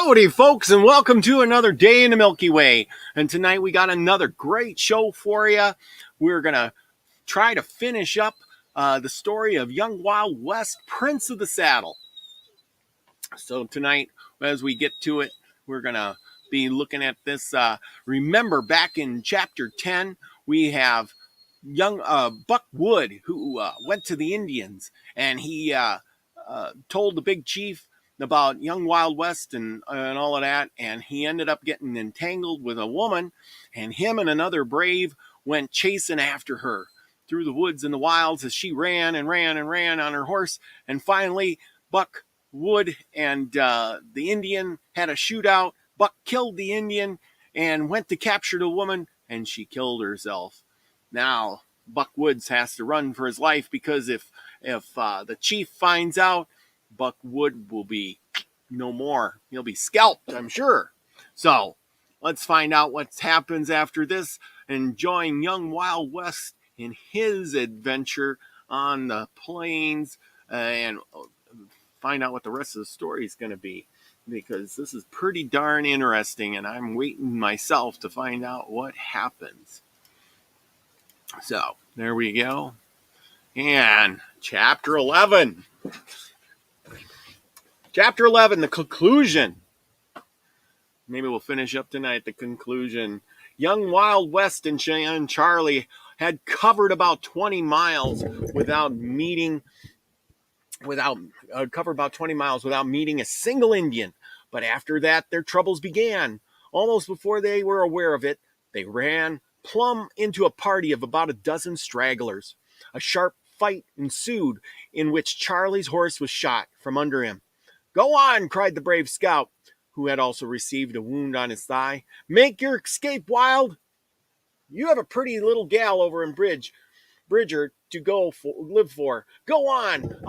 Howdy, folks, and welcome to another day in the Milky Way. And tonight we got another great show for you. We're going to try to finish up the story of Young Wild West, Prince of the Saddle. So tonight, as we get to it, we're going to be looking at this. Remember, back in Chapter 10, we have young Buck Wood, who went to the Indians, and he told the big chief about Young Wild West and all of that, and he ended up getting entangled with a woman, and him and another brave went chasing after her through the woods and the wilds as she ran and ran and ran on her horse, and finally Buck Wood and the Indian had a shootout. Buck killed the Indian and went to capture the woman, and she killed herself. Now Buck Woods has to run for his life, because if the chief finds out, Buck Wood will be no more. He'll be scalped, I'm sure. So let's find out what happens after this, enjoying Young Wild West in his adventure on the plains, and find out what the rest of the story is going to be, because this is pretty darn interesting, and I'm waiting myself to find out what happens. So there we go. And Chapter 11. Chapter 11, the conclusion. Maybe we'll finish up tonight, the conclusion. Young Wild West and Cheyenne Charlie had covered about 20 miles without meeting a single Indian. But after that, their troubles began. Almost before they were aware of it, they ran plumb into a party of about a dozen stragglers. A sharp fight ensued, in which Charlie's horse was shot from under him. "Go on," cried the brave scout, who had also received a wound on his thigh. "Make your escape, Wild. You have a pretty little gal over in Bridger to live for. Go on.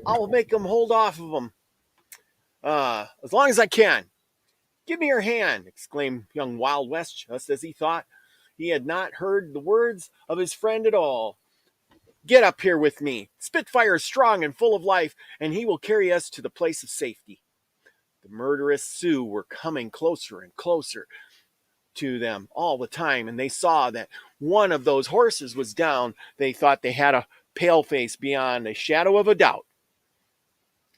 I'll make them hold off of them as long as I can." "Give me your hand," exclaimed young Wild West, just as he thought. He had not heard the words of his friend at all. "Get up here with me. Spitfire is strong and full of life, and he will carry us to the place of safety." The murderous Sioux were coming closer and closer to them all the time, and they saw that one of those horses was down. They thought they had a paleface beyond a shadow of a doubt.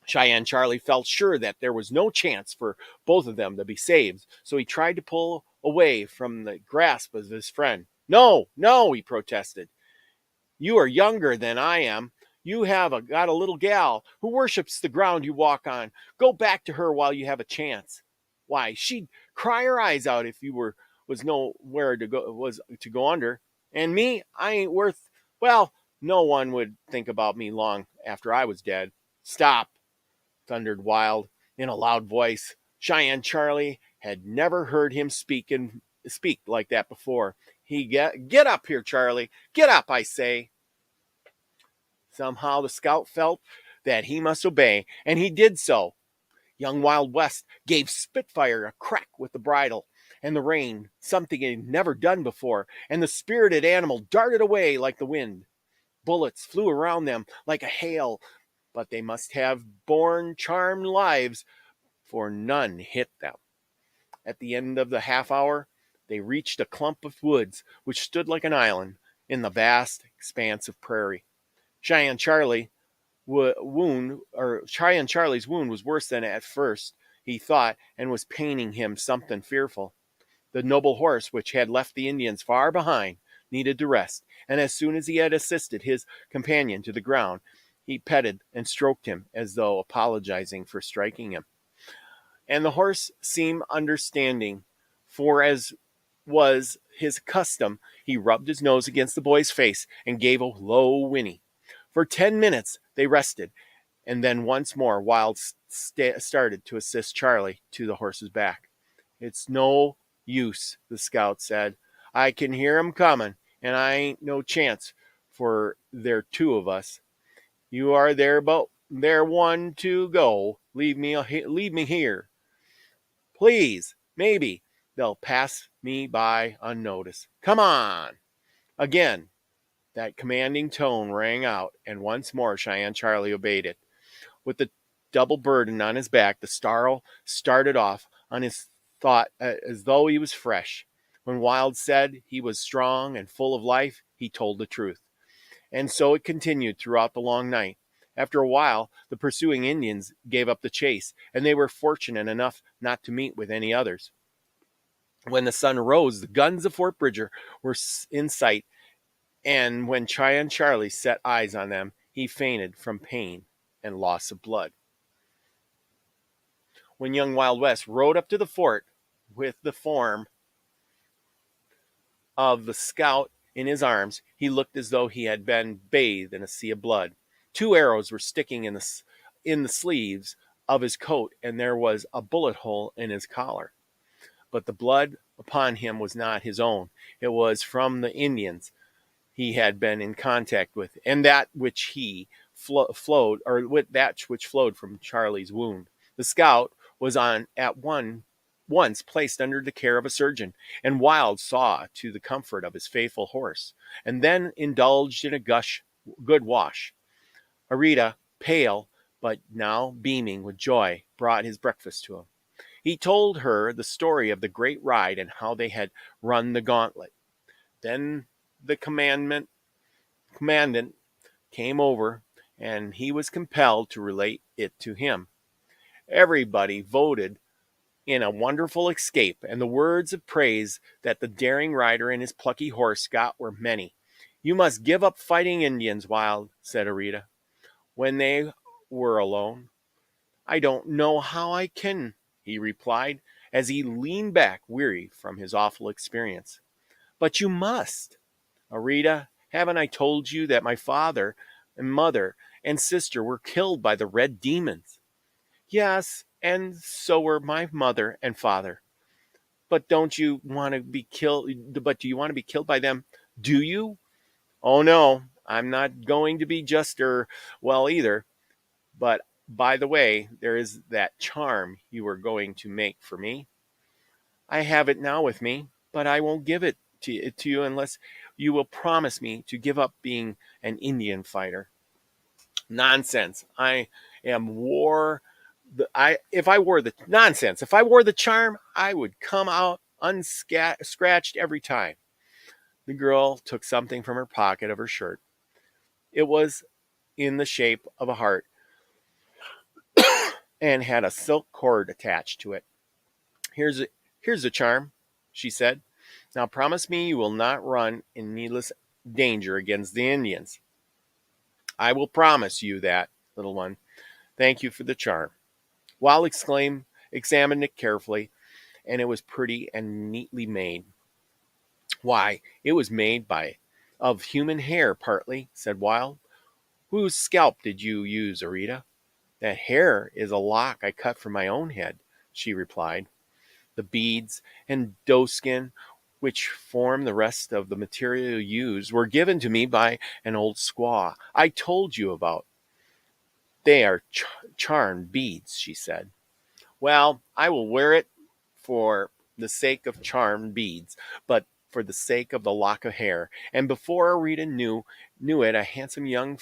Cheyenne Charlie felt sure that there was no chance for both of them to be saved, so he tried to pull away from the grasp of his friend. No, he protested. "You are younger than I am. You have got a little gal who worships the ground you walk on. Go back to her while you have a chance. Why, she'd cry her eyes out if you was nowhere to go under. And me, I ain't worth, well, no one would think about me long after I was dead." "Stop," thundered Wild in a loud voice. Cheyenne Charlie had never heard him speak like that before. Get up here, Charlie. Get up, I say." Somehow the scout felt that he must obey, and he did so. Young Wild West gave Spitfire a crack with the bridle and the rein, something he had never done before, and the spirited animal darted away like the wind. Bullets flew around them like a hail, but they must have borne charmed lives, for none hit them. At the end of the half hour, they reached a clump of woods which stood like an island in the vast expanse of prairie. Cheyenne Charlie's wound was worse than at first he thought, and was paining him something fearful. The noble horse, which had left the Indians far behind, needed to rest, and as soon as he had assisted his companion to the ground, he petted and stroked him as though apologizing for striking him. And the horse seemed understanding, for as was his custom, he rubbed his nose against the boy's face and gave a low whinny. For 10 minutes they rested, and then once more Wild started to assist Charlie to the horse's back. "It's no use," the scout said. "I can hear 'em coming, and I ain't no chance for there two of us. You are there, but there one to go. Leave me here. Please, maybe they'll pass me by unnoticed. Come on." Again, that commanding tone rang out, and once more Cheyenne Charlie obeyed it. With the double burden on his back, the starl started off on his thought as though he was fresh. When Wild said he was strong and full of life, he told the truth. And so it continued throughout the long night. After a while, the pursuing Indians gave up the chase, and they were fortunate enough not to meet with any others. When the sun rose, the guns of Fort Bridger were in sight, and when Cheyenne Charlie set eyes on them, he fainted from pain and loss of blood. When young Wild West rode up to the fort with the form of the scout in his arms, he looked as though he had been bathed in a sea of blood. 2 arrows were sticking in the sleeves of his coat, and there was a bullet hole in his collar. But the blood upon him was not his own. It was from the Indians he had been in contact with, and that which flowed from Charlie's wound. The scout was once placed under the care of a surgeon, and Wild saw to the comfort of his faithful horse, and then indulged in a good wash. Arita, pale but now beaming with joy, brought his breakfast to him. He told her the story of the great ride and how they had run the gauntlet. Then the commandant came over, and he was compelled to relate it to him. Everybody voted in a wonderful escape, and the words of praise that the daring rider and his plucky horse got were many. "You must give up fighting Indians, Wild," said Arita, when they were alone. "I don't know how I can," he replied, as he leaned back, weary from his awful experience. "But you must. Arita, haven't I told you that my father and mother and sister were killed by the red demons?" "Yes, and so were my mother and father. But don't you want to be killed? But do you want to be killed by them? Do you?" "Oh no, I'm not going to be either. But by the way, there is that charm you were going to make for me. I have it now with me, but I won't give it to you unless you will promise me to give up being an Indian fighter." "Nonsense! I am war. If I wore the charm, I would come out unscratched every time." The girl took something from her pocket of her shirt. It was in the shape of a heart and had a silk cord attached to it. Here's a charm," she said. "Now promise me you will not run in needless danger against the Indians." "I will promise you that, little one. Thank you for the charm." Wild examined it carefully, and it was pretty and neatly made. "Why, it was made of human hair partly," said Wild. "Whose scalp did you use, Arita?" "That hair is a lock I cut from my own head," she replied. "The beads and doeskin, which form the rest of the material used, were given to me by an old squaw I told you about. They are charmed beads," she said. "Well, I will wear it for the sake of charmed beads, but for the sake of the lock of hair." And before Arita knew it, a handsome young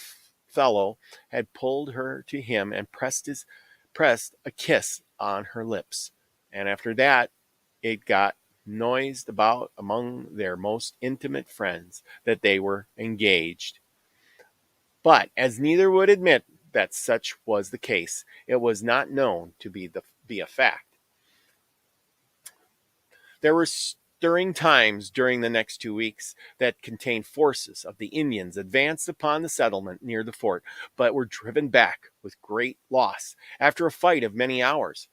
fellow had pulled her to him and pressed a kiss on her lips. And after that, it got noised about among their most intimate friends that they were engaged. But as neither would admit that such was the case, it was not known to be a fact. There were stirring times during the next 2 weeks that contained forces of the Indians advanced upon the settlement near the fort, but were driven back with great loss after a fight of many hours.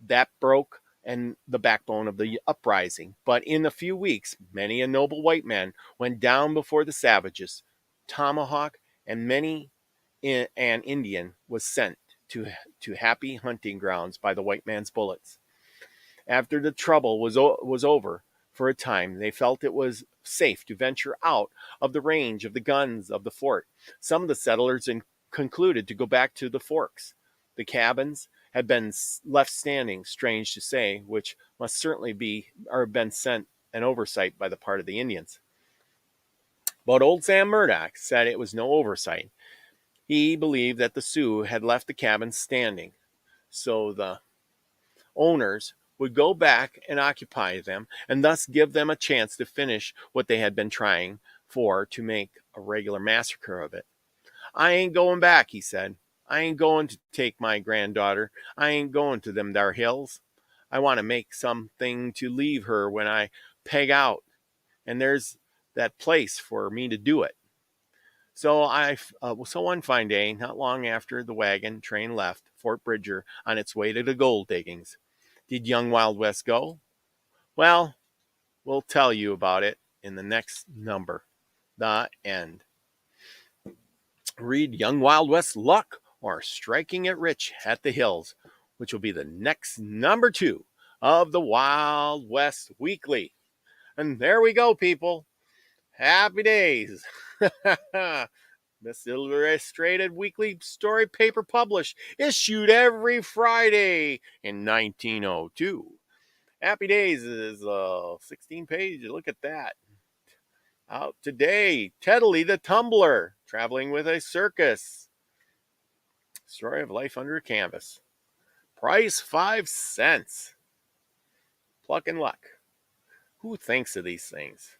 That broke and the backbone of the uprising. But in a few weeks, many a noble white man went down before the savages. Tomahawk and many an Indian was sent to happy hunting grounds by the white man's bullets. After the trouble was over for a time, they felt it was safe to venture out of the range of the guns of the fort. Some of the settlers concluded to go back to the forks. The cabins had been left standing, strange to say, which must certainly have been an oversight by the part of the Indians. But old Sam Murdoch said it was no oversight. He believed that the Sioux had left the cabins standing, so the owners would go back and occupy them and thus give them a chance to finish what they had been trying for to make a regular massacre of it. I ain't going back, he said. I ain't going to take my granddaughter. I ain't going to them there hills. I want to make something to leave her when I peg out, and there's that place for me to do it. So one fine day, not long after the wagon train left Fort Bridger on its way to the gold diggings, did young Wild West go? Well, we'll tell you about it in the next number. The end. Read Young Wild West Luck or Striking It Rich at the Hills, which will be the next number 2 of the Wild West Weekly. And there we go, people. Happy days. This illustrated weekly story paper published, issued every Friday in 1902. Happy Days is 16 pages. Look at that. Out today, Teddly the Tumbler, traveling with a circus. Story of life under a canvas. Price 5 cents. Pluck and luck. Who thinks of these things?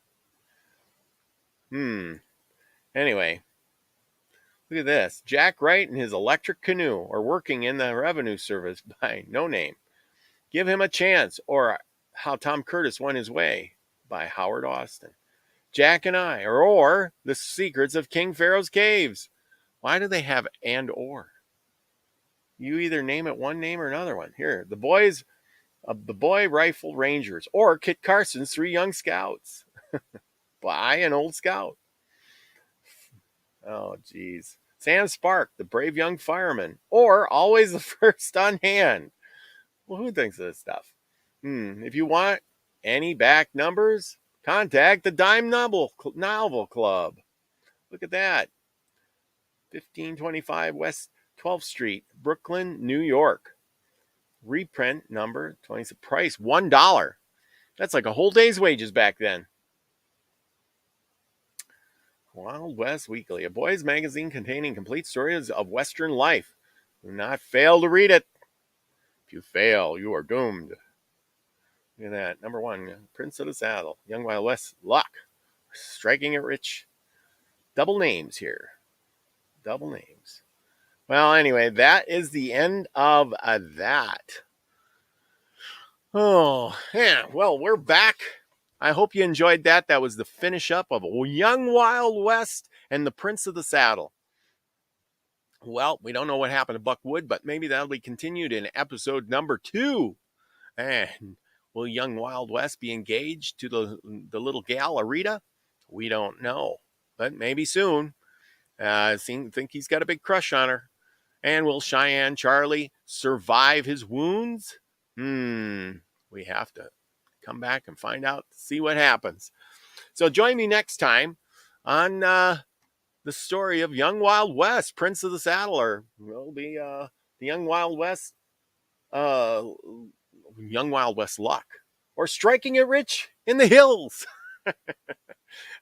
Anyway, look at this. Jack Wright and his electric canoe are working in the revenue service by No Name. Give Him a Chance, or How Tom Curtis Won His Way by Howard Austin. Jack and I, or The Secrets of King Pharaoh's Caves. Why do they have and or? You either name it one name or another one. Here, the Boy Rifle Rangers, or Kit Carson's 3 Young Scouts by an old scout. Oh, geez. Sam Spark, The Brave Young Fireman, or Always the First on Hand. Well, who thinks of this stuff? If you want any back numbers, contact the Dime Novel Club. Look at that. 1525 West 12th Street, Brooklyn, New York. Reprint number 20. Price $1. That's like a whole day's wages back then. Wild West Weekly, a boys' magazine containing complete stories of Western life. Do not fail to read it. If you fail, you are doomed. Look at that. Number 1, Prince of the Saddle, Young Wild West Luck, Striking It Rich. Double names here. Double names. Well, anyway, that is the end of that. Oh, yeah. Well, we're back. I hope you enjoyed that. That was the finish up of Young Wild West and the Prince of the Saddle. Well, we don't know what happened to Buck Wood, but maybe that'll be continued in episode number 2. And will Young Wild West be engaged to the little gal, Arita? We don't know, but maybe soon. I think he's got a big crush on her. And will Cheyenne Charlie survive his wounds? We have to come back and find out, see what happens. So join me next time on the story of Young Wild West, Prince of the Saddle, or will be the Young Wild West, Young Wild West Luck, or Striking It Rich in the Hills.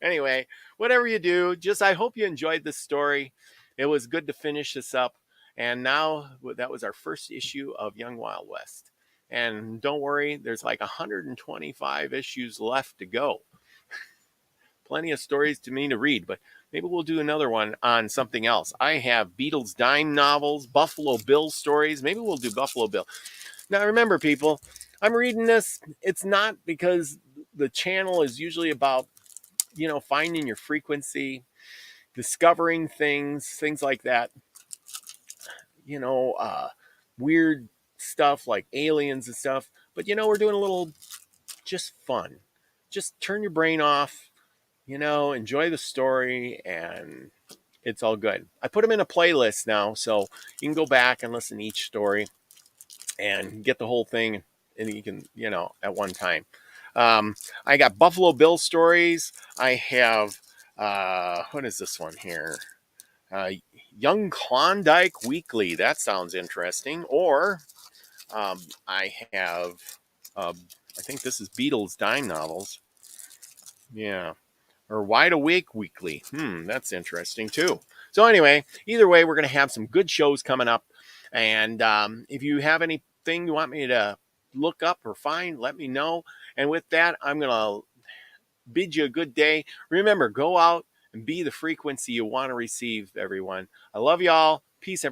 Anyway, whatever you do, I hope you enjoyed this story. It was good to finish this up. And now that was our first issue of Young Wild West. And don't worry, there's like 125 issues left to go. Plenty of stories to me to read, but maybe we'll do another one on something else. I have Beatles dime novels, Buffalo Bill stories. Maybe we'll do Buffalo Bill. Now, remember, people, I'm reading this. It's not because the channel is usually about, finding your frequency, discovering things like that. Weird stuff like aliens and stuff. But, we're doing a little just fun. Just turn your brain off, enjoy the story, and it's all good. I put them in a playlist now, so you can go back and listen to each story and get the whole thing, and you can, at one time. I got Buffalo Bill stories. I have, what is this one here? Young Klondike Weekly. That sounds interesting. Or I have, I think this is Beatles dime novels. Yeah. Or Wide Awake Weekly. That's interesting too. So anyway, either way, we're going to have some good shows coming up. And if you have anything you want me to look up or find, let me know. And with that, I'm going to bid you a good day. Remember, go out and be the frequency you want to receive, everyone. I love y'all. Peace, everyone.